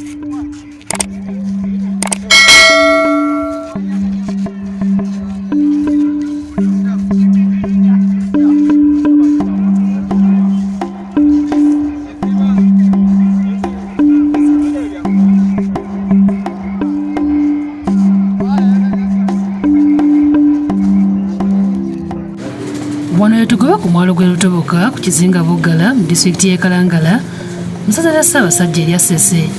Wano wetugoba ku mwalo gwe Lutoboka ku kizinga Bugala mu disitulikiti y'e Kalangala mu ssaza lya Ssaabasajja erya Ssese.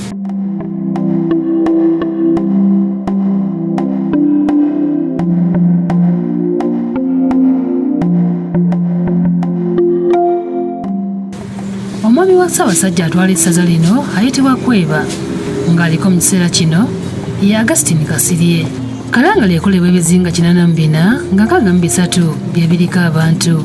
Omwami wa Ssaabasajja atwala essaza lino ayitibwa Kweba ng'aliko mu kiseera kino ye Augustine Kasirye. Kalangala ekolebwa ebizinga 84 nga 63 bye biriko abantu.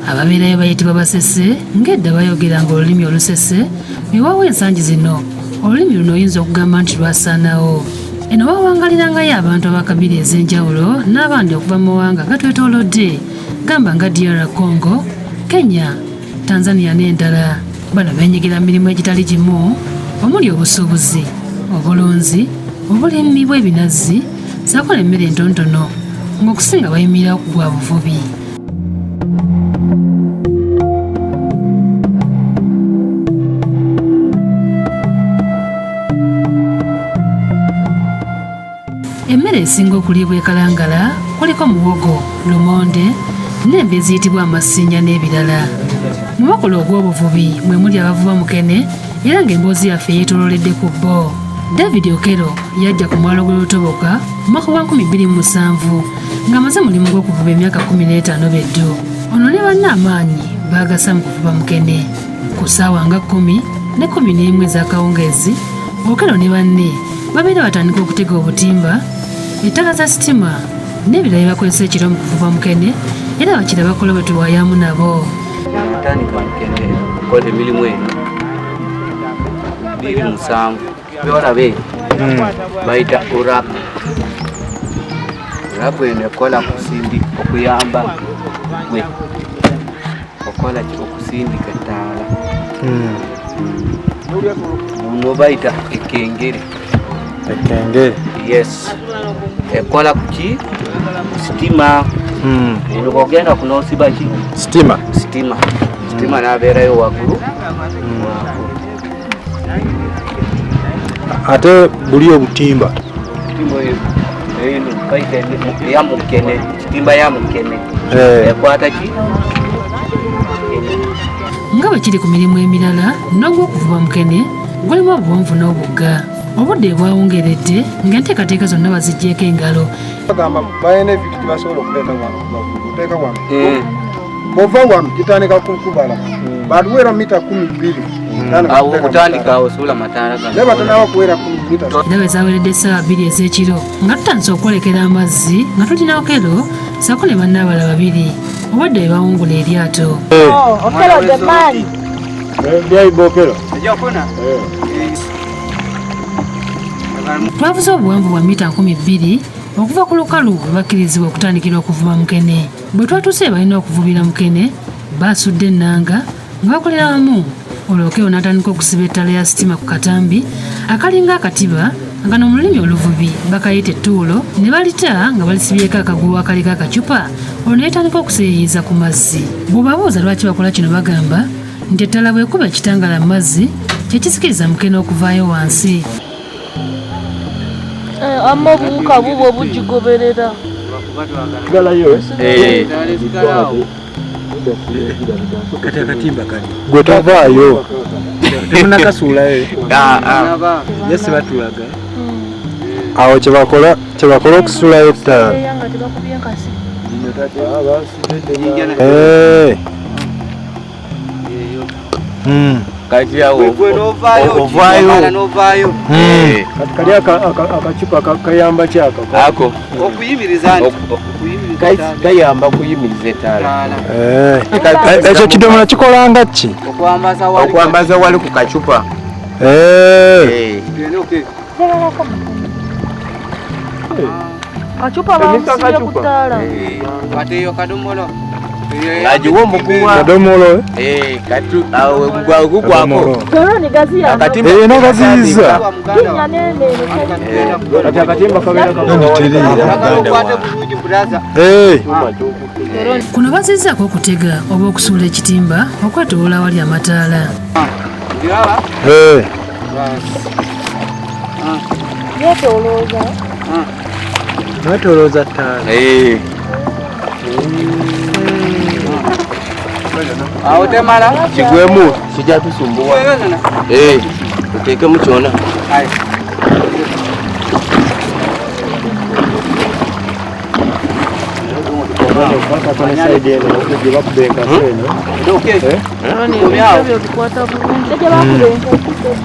Ababeerayo bayitibwa Basese ng'edda bayogeranga olulimi Olusese bwewaawo ensangi zino olulimi luno oyinza okugamba nti lwasaanawo. Eno bawangalirayo abantu abakabira ez'enjawulo n'abandi okuva mu mawanga gatwetoolodde gamba nga DR Congo, Kenya, Tanzania n'endala. Bano beenyigira mu mirimu egitali gimu omuli obusuubuzi, obulunzi, obulimi bw'ebinazi ssaako n'emmere entonotono ng'okusinga bayimirira ku bwa buvubi. Emmere esinga okuliibwa e Kalangala kuliko muwogo, lumonde n'enva eziyitibwa amasinya n'ebirala. Mu bakola ogw'obuvubi mwe muli abavuba Mukene era ng'emboozi yaffe yeetoololedde ku bbo. David Okero yajja ku mwalo gwe Lutoboka mu mwaka gwa 2007 ng'amaze mulimu gw'okuvuba emyaka 15 beddu. Ono ne banne amaanyi baagasa mu kuvuba Mukene. Ku ssaawa nga 10 ne 11 ez'akawungeezi, Okero ne banne babeera batandika okutega obutimba, ettaka za sitima n'ebirala bye bakozesa ekiro mu kuvuba Mukene era bakira bakola bwe tuwaayamu nabo. Tandika Mukene kola emirimu eno 27 byolabe bayita olabe. Olabe eno ekola kusindi okuyamba gwe okola okusindika ettaala. Buno bayita ekengere. Ekengere? Yes. Ekola kuki? Sitima. Eno bw'ogenda kunoosiba ki? Sitima? Sitima. Sitima n'abeerayo waggulu. Ate buli obutimba? Eno bayita eya Mukene. Sitimba ya Mukene. Ekwata ki? Nga bwe kiri ku mirimu emirala n'ogw'okuvuba Mukene gulimu obuwanvu n'obugga. Obudde bwawungeredde ng'enteekateeka zonna baziggyeko engalo. Bagamba balina ebintu bye basobola okuleeta wano okuteeka wano. Bw'ova wano gitandika kukubala baluwera mita 12. Awo okutandika awo suula mataala gano. Ne batanaba kuwera mita. Era bwe zaaweredde essaawa 2 ez'ekiro nga tutandise okwolekera amazzi nga tulina Okero ssaako ne banne abalala 2 obudde bwe bawungula eryato. Okero the man. Byayibwa Okero. Twavuze obuwanvu bwa mita 12 okuva ku lukalu bwe bakkirizibwa okutandikira okuvuba Mukene. Bwe twatuuse balina okuvubira Mukene baasudde ennanga nga bakolera wamu. Olwo Okero n'atandika okusiba ettaala ya sitima ku katambi akalinga akatiba nga no mu lulimi oluvubi bakayita ettuulo ne balita nga balisibyeko akaguwa akaliko akacupa. Olwo ne yatandika okuseeyeeyeza ku mazzi. Bw'obabuuza lwaki bakola kino bagamba nti ettaala bw'ekuba ekitangala mu mazzi kye kisikiriza Mukene okuvaayo wansi. Amma obuwuka bubwo bugigoberera. Kati akatimba kali gwe tavaayo temunakasuulayo yesi batulaga awo kyebakola okusuulayo ettaala. Kati awo ovaayo kali akacupa kayamba kyako ako okuyimiriza kayamba kuyimiriza ettaala. Ekyo kidomola kikolanga ki? Okwambaza wali ku kacupa. Kacupa bamusibye ku ttaala. Kati eyo kadomola agiwa omuguwa kadomolo kati awo gwa gukwako Toroni gazia. akatimba no gaziza Kinya nene. kati akatimba kabera kuno bazizzaako okutega oba okusuula ekitimba okwetoloola awali amataala. Yetolooza. natolooza ttaala awo temala kigwemu kijatusumbua oteekemu kyona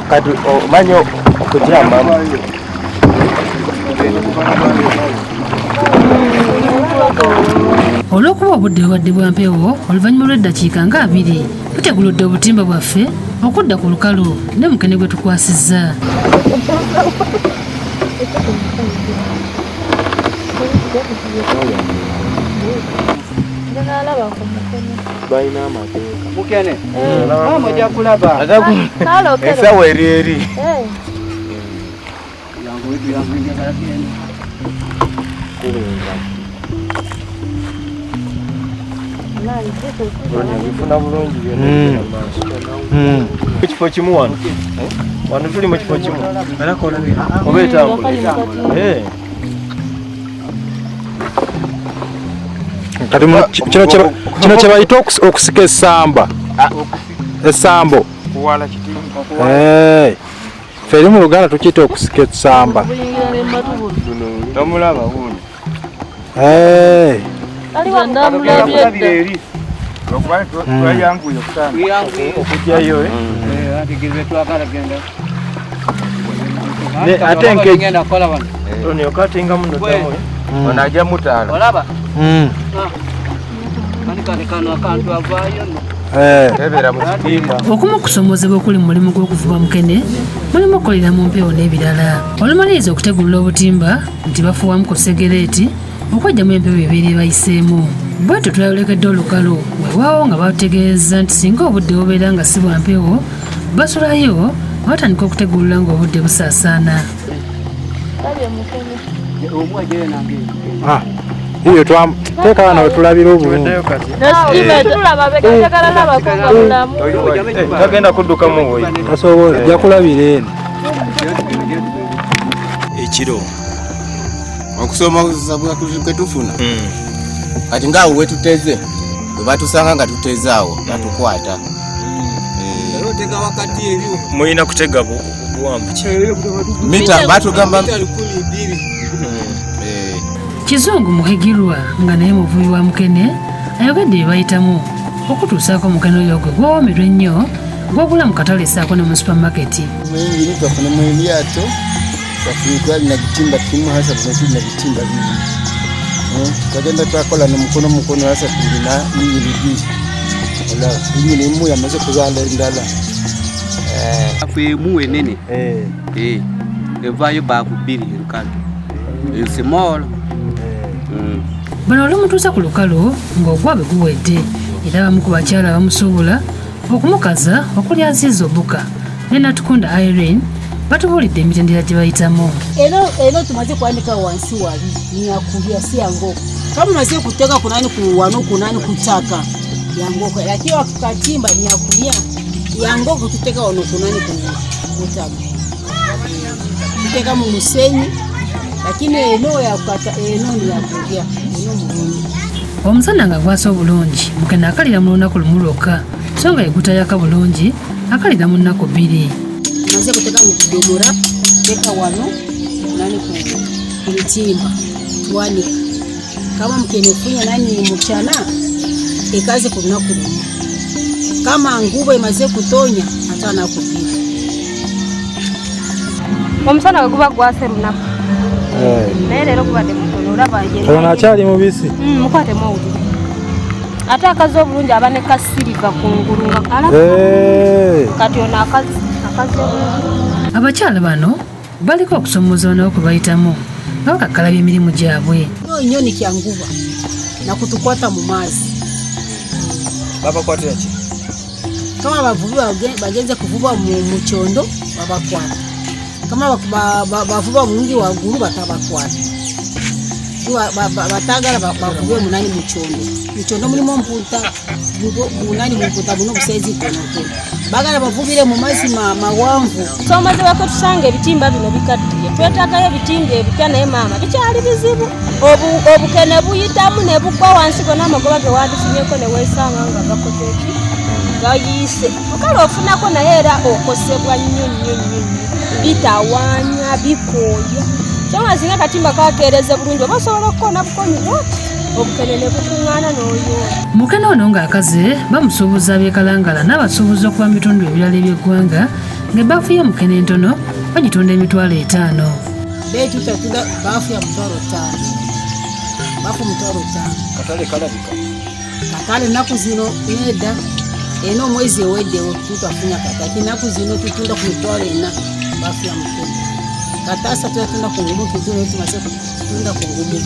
kati omanyi okutyambamu olw'okuba obudde bubadde bwa mpewo oluvannyuma lw'eddakiika nga 2 tuteguludde obutimba bwaffe okudda ku lukalu ne Mukene gwe tukwasizza. balina amateeka Mukene mama ojja kulaba esawa eri eri bifuna bulungi ekifo kimu wano wano tuli mu kifo kimu oba etambula kati kino kye bayita okusika essamba essambo ffe eri mu Luganda tukiyita okusika essamba. tomulaba wuno okujjayo ate nkoni okatinga muno ono ajja mutaala olaba ebera mu kitimba okumu kusomozebwa okuli mu mulimu gw'okuvuba Mukene mulimu okukolera mu mpewo n'ebirala. Olumaliriza okutegulula obutimba nti bafuwamu ku segereeti okwejjamu empewo ebeera bayiseemu. Bwetyo tulayolekedde olukalu weewaawo nga bategeeza nti singa obudde bubeera nga si bwa mpewo basulayo batandika okutegulula ng'obudde busaasaana. iyo teeka wano wetulabira obulungi tagenda kuddukamu woyi tasobola ojja kulabira eno ekiro okusomesa kwetufuna kati ngaawo wetuteze webatusanga nga tuteze awo batukwata muyina kutega buwanvu mita batugamba Kizungu muhigirwa nga naye muvubi wa Mukene ayogedde byebayitamu okutuusaako Mukene oyo gwe gw'owoomerwa ennyo gw'ogula mu katale ssaako ne mu supamaketi. mwingine twafuna mu lyato twali na kitimba kimu hasa tuli na vitimba vingi tukagenda twakola mukono hasa tuli na nyinyi mbili ola nyinyi imu yamaze kuzala endala afemu enene evaayo bakubiri enkalu ensimolo bano olumutuusa ku lukalu ng'ogwabe guwedde era abamu ku bakyala bamusuubula okumukaza okuli Aziza Obuka ne Natukunda Irene batubuulidde emitendera gye bayitamu. Eno tumaze kuandika wansi wali niyakulya si yangoko kama maze kuteka kunani kuwano kunani kutaka yangoko lakini wakatimba niyakulya yangoko tuteka wano kunani kutaka tuteka mu musenyi lakini eno yakata eno niyakulya eno mulungi. Omusana nga gwasa obulungi Mukene akalira mu lunaku lumu lwokka so nga yegutayaka bulungi akalira mu nnaku 2. maze kuteka mu kudomora teka wano nani ku bitimba twanika kama Mukene funya nani mchana ekaze ku lunaku lumu kama ngubo imaze kutonya hata nakupira omusana guba gwase lunaku naye leero gubadde mutono olaba ono akyali mubisi mukwate mwawuli ate akazi obulungi aba ne kasiriva kungulu nga kala kati ono akazi abakyala bano baliko okusomoza nabo kwe bayitamu nga bakakalabya emirimu gyabwe. nnyo ni kyanguba na kutukwata mu mazi babakwatira ki? Kama abavubi bagenze kuvuba mu kyondo babakwata. Kama bavuba bulungi waggulu batabakwata. Batagala bavube munani mu kyondo. Mu kyondo mulimu ompunta munani mu mpunta buno busaizi tonotono. Bagala bavubire mu mazzi mawanvu. Tumaze wako tusange ebitimba bino bikaddiye. Twetaagayo ebitimba ebipya naye maama bikyali bizibu. Obukene buyitamu ne bugwa wansi gonna amagoba ge wandifunyeko ne weesanga nga gakoze eki gayiise. Mukale ofunako naye era okosebwa nnyo nnyo nnyo. Bitawaanya bikooya. Kyama zinga katimba kakeereza bulungi oba osobola okukoona bukonyi bwoti obukene ne bukuŋŋaana n'oyola. Mukene ono ng'akaze bamusuubuza ab'ekalangala n'abasuubuzi okuva mu bitundu ebirala eby'eggwanga ng'ebbafu y'omukene entono bagitunda $5,000. Beetu tatunda baafu ya $5,000. Baafu $5,000. Katale kalabika. Katale ennaku zino nedda eno omwezi eweddewo tutafunya katale. Ennaku zino tutunda ku $4,000 baafu ya mukene. Katasa tuyatunda ku ngumu tutunda tumase kutunda ku ngumu.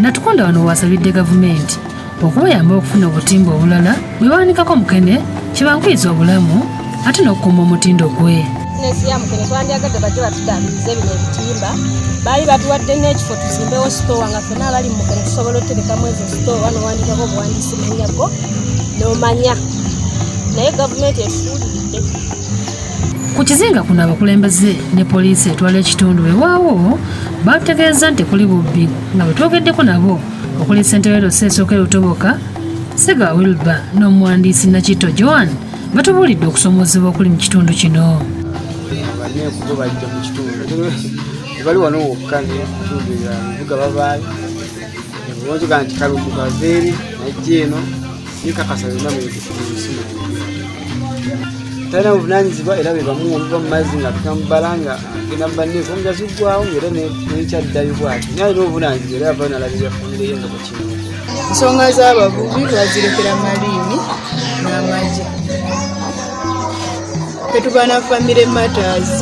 Natukonda wano wasabidde gavumenti okubayamba okufuna obutimba obulala bwe baanikako mukene kibankwiza obulamu ate n'okukuuma omutindo gwe. Nesi ya mukene twandyagadde bajje batuddaabirize bino ebitimba. Baali batuwadde n'ekifo tuzimbewo sitowa nga ffenna abali mu mukene tusobola oterekamu ezo sitowa n'owandikako obuwandiisi mannya n'omanya. Naye gavumenti etusuulidde. Ku kizinga kuno abakulembeze ne poliisi etwala ekitundu weewaawo batutegeeza nti kuli bubbi nga bwe twogeddeko nabo okuli ssentebe Ssese Lutoboka, Sega Wilba n'omuwandiisi Nakitto Joan batubuulidde okusomoozebwa okuli mu kitundu kino. Bane kubo bajja mu kitundu. Bali wano wokka n'ekitundu bya bivuga babaayo. Ebonjoga nti Kalungu baveeri najja eno nikakasa byonna mu bisimu. Tana obuvunanyizibwa era be bamu oluva mu mazzi nga tukambalanga agenda mubanneeko omujazi gwawo era nekyaddayo bwati naye alina obuvunanyizibwa era yavayo nalabira famire yenza ku kino. Ensonga z'abavubi bazirekera maliini n'amagye. Tetuba na famire matters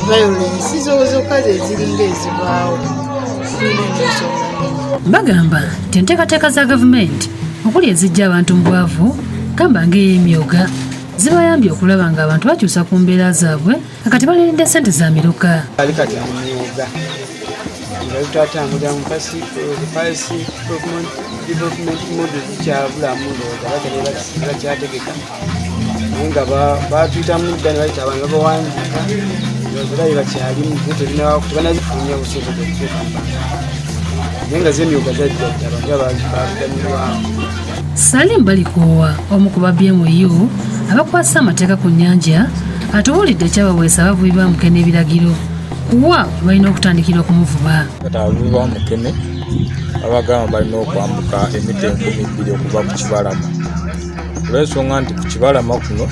violence zokka ze ziringa ezibaawo. Bagamba nti enteekateeka za gavumenti okuli ezijja abantu mu bwavu gamba ng'ey'emyoga zibayambye okulaba ng'abantu bakyusa ku mbeera zaabwe kati balirinde ssente za miruka. Ali kati mu myoga nga tutatambulira mu policy development model kyabulamu ndowooza bakyategeka naye nga batuyitamu dda ne bayita abantu babawandiika era bakyalimu tebanazifulumya busente zokuteekamba naye nga z'emyoga zajja dda abantu babugamibwamu. Salim Balikowa omu ku BMU abakwasa amateeka ku nnyanja atubuulidde ekyabaweesa abavubi ba Mukene ebiragiro kuwa balina okutandikira okumuvuba. Abavubi ba Mukene abagamba balina okwambuka emita 2,000 okuva ku kibalama. Olw'ensonga nti ku kibalama kuno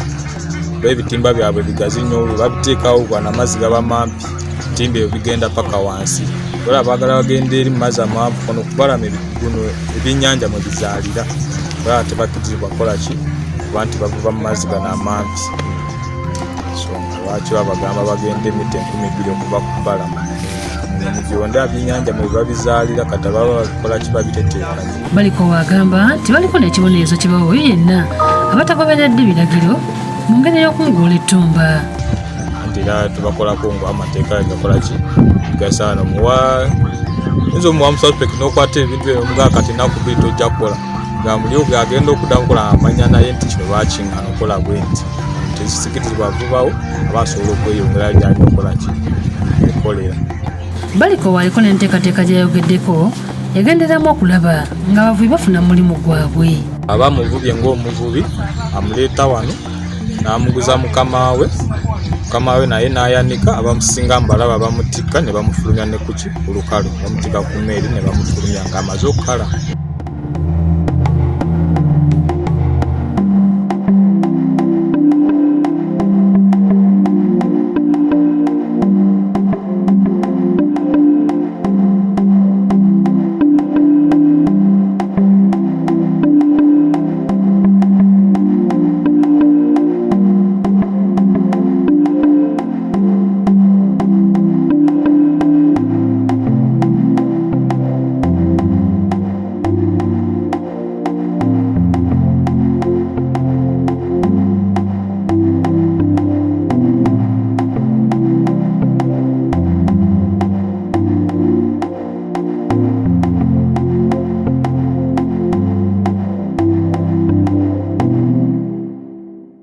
ebitimba byabwe bigazi nnyo babiteekawo n'amazzi gaba mampi ebitimba ebyo bigenda paka wansi. Era baagala bagenda eri mu mazzi amampi kono kubalama ebyennyanja mwe bizaalira. Era tebakkirizibwa kukola ki kuba nti bavuba mu mazzi gano amampi. Lwaki babagamba bagenda emita 2,000 okuva ku kubalama. Byonna ebyennyanja mwe babizaalira kati baba bakola ki babiteteekanya. Balikowa agamba nti baliko n'ekibonerezo kye bawa oyo yenna abatagoberedde biragiro mu ngeri y'okunguula ettumba. Nti era tubakolako ng'amateeka gakola ki gasaana omuwa nze omuwa mususpect n'okwata ebintu ebyomuga kati naku bbiri tojja kukola nga mulyoge agenda okudda kukola amanya naye nti kino lwakiŋŋana okola bwe nti tekisikirizibwa avubawo aba asobola okweyongera gyalina okukola ki ekolera. Balikowa aliko n'enteekateeka gye yayogeddeko yagenderamu okulaba ng'abavubi bafuna mulimu gwabwe. Aba amuvubye ng'omuvubi amuleeta wano n'amuguza mukama we naye n'ayanika abamusinga mbalaba bamutikka ne bamufulumya ne ku lukalu bamutikka ku mmeeri ne bamufulumya ng'amaze okukala.